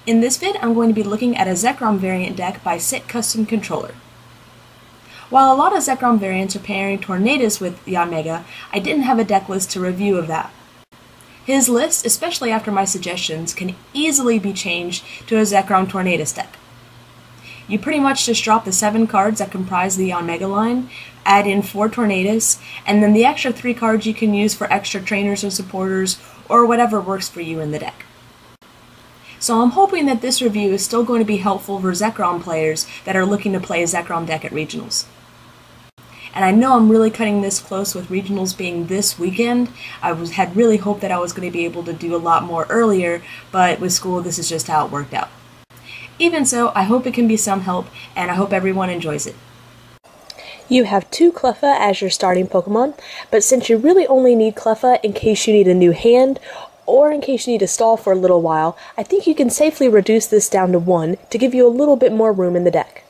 In this vid, I'm going to be looking at a Zekrom variant deck by SickCustomController. While a lot of Zekrom variants are pairing Tornadus with Yanmega, I didn't have a deck list to review of that. His list, especially after my suggestions, can easily be changed to a Zekrom Tornadus deck. You pretty much just drop the 7 cards that comprise the Yanmega line, add in 4 Tornadus, and then the extra 3 cards you can use for extra trainers and supporters, or whatever works for you in the deck. So I'm hoping that this review is still going to be helpful for Zekrom players that are looking to play a Zekrom deck at Regionals. And I know I'm really cutting this close with Regionals being this weekend. I had really hoped that I was going to be able to do a lot more earlier, but with school this is just how it worked out. Even so, I hope it can be some help, and I hope everyone enjoys it. You have 2 Cleffa as your starting Pokemon, but since you really only need Cleffa in case you need a new hand, or in case you need to stall for a little while, I think you can safely reduce this down to 1 to give you a little bit more room in the deck.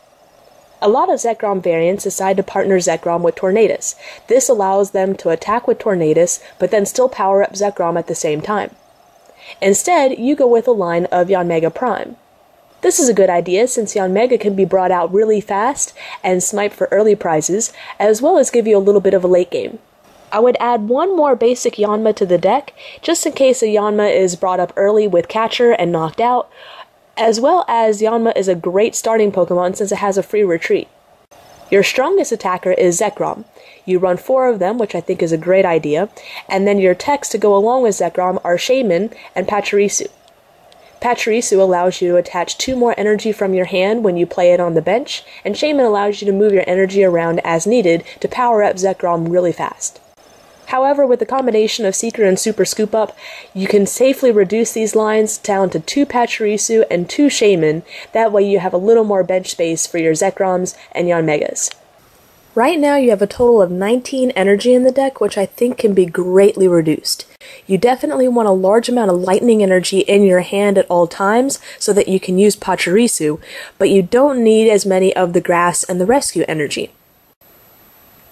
A lot of Zekrom variants decide to partner Zekrom with Tornadus. This allows them to attack with Tornadus, but then still power up Zekrom at the same time. Instead, you go with a line of Yanmega Prime. This is a good idea since Yanmega can be brought out really fast and snipe for early prizes, as well as give you a little bit of a late game. I would add 1 more basic Yanma to the deck, just in case a Yanma is brought up early with Catcher and knocked out, as well as Yanma is a great starting Pokemon since it has a free retreat. Your strongest attacker is Zekrom. You run 4 of them, which I think is a great idea, and then your techs to go along with Zekrom are Shaman and Pachirisu. Pachirisu allows you to attach 2 more energy from your hand when you play it on the bench, and Shaman allows you to move your energy around as needed to power up Zekrom really fast. However, with the combination of Seeker and Super Scoop Up, you can safely reduce these lines down to 2 Pachirisu and 2 Shaman. That way you have a little more bench space for your Zekroms and Yanmegas. Right now you have a total of 19 energy in the deck, which I think can be greatly reduced. You definitely want a large amount of lightning energy in your hand at all times so that you can use Pachirisu, but you don't need as many of the grass and the rescue energy.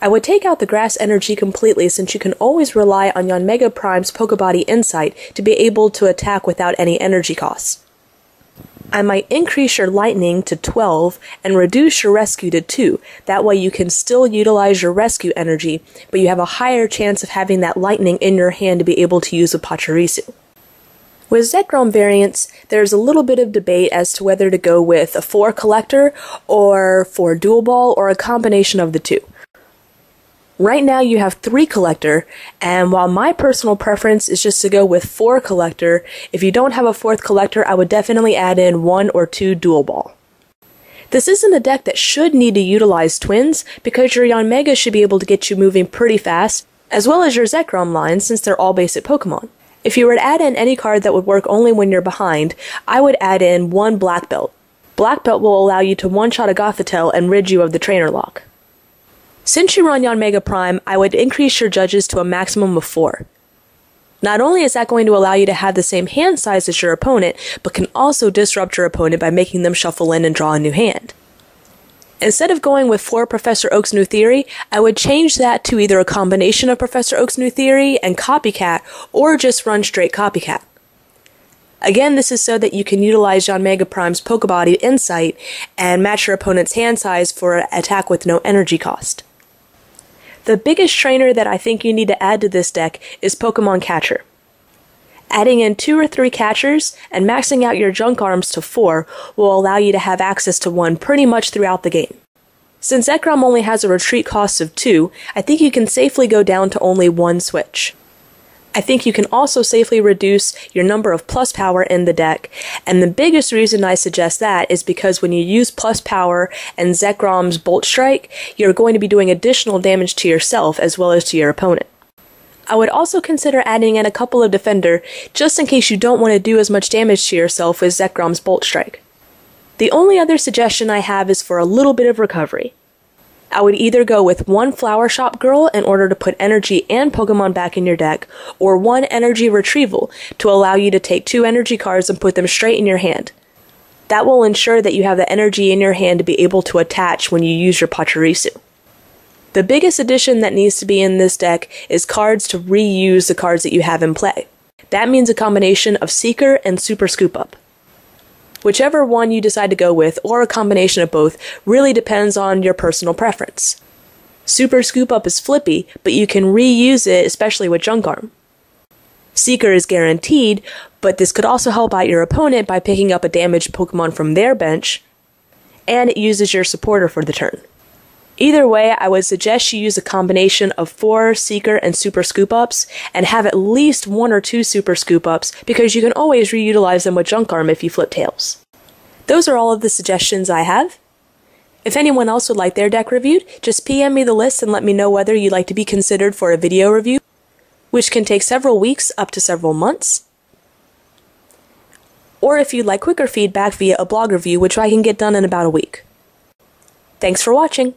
I would take out the grass energy completely since you can always rely on Yanmega Prime's Pokebody Insight to be able to attack without any energy costs. I might increase your lightning to 12 and reduce your rescue to 2. That way you can still utilize your rescue energy, but you have a higher chance of having that lightning in your hand to be able to use a Pachirisu. With Zekrom variants, there's a little bit of debate as to whether to go with a 4 collector or 4 dual ball or a combination of the 2. Right now you have 3 collector, and while my personal preference is just to go with 4 collector, if you don't have a 4th collector, I would definitely add in 1 or 2 dual ball. This isn't a deck that should need to utilize twins, because your Yanmega should be able to get you moving pretty fast, as well as your Zekrom line since they're all basic Pokemon. If you were to add in any card that would work only when you're behind, I would add in 1 Black Belt. Black Belt will allow you to one-shot a Gothitelle and rid you of the trainer lock. Since you run Yanmega Prime, I would increase your judges to a maximum of 4. Not only is that going to allow you to have the same hand size as your opponent, but can also disrupt your opponent by making them shuffle in and draw a new hand. Instead of going with 4 Professor Oak's New Theory, I would change that to either a combination of Professor Oak's New Theory and Copycat, or just run straight Copycat. Again, this is so that you can utilize Yanmega Prime's Pokebody Insight and match your opponent's hand size for an attack with no energy cost. The biggest trainer that I think you need to add to this deck is Pokemon Catcher. Adding in 2 or 3 catchers and maxing out your junk arms to 4 will allow you to have access to 1 pretty much throughout the game. Since Zekrom only has a retreat cost of 2, I think you can safely go down to only 1 switch. I think you can also safely reduce your number of plus power in the deck, and the biggest reason I suggest that is because when you use plus power and Zekrom's Bolt Strike, you're going to be doing additional damage to yourself as well as to your opponent. I would also consider adding in a couple of Defender, just in case you don't want to do as much damage to yourself with Zekrom's Bolt Strike. The only other suggestion I have is for a little bit of recovery. I would either go with 1 Flower Shop Girl in order to put energy and Pokemon back in your deck, or 1 Energy Retrieval to allow you to take 2 energy cards and put them straight in your hand. That will ensure that you have the energy in your hand to be able to attach when you use your Pachirisu. The biggest addition that needs to be in this deck is cards to reuse the cards that you have in play. That means a combination of Seeker and Super Scoop Up. Whichever one you decide to go with, or a combination of both, really depends on your personal preference. Super Scoop Up is flippy, but you can reuse it, especially with Junk Arm. Seeker is guaranteed, but this could also help out your opponent by picking up a damaged Pokemon from their bench, and it uses your supporter for the turn. Either way, I would suggest you use a combination of 4 Seeker and Super Scoop Ups, and have at least 1 or 2 Super Scoop Ups, because you can always reutilize them with Junk Arm if you flip tails. Those are all of the suggestions I have. If anyone else would like their deck reviewed, just PM me the list and let me know whether you'd like to be considered for a video review, which can take several weeks up to several months, or if you'd like quicker feedback via a blog review, which I can get done in about a week. Thanks for watching!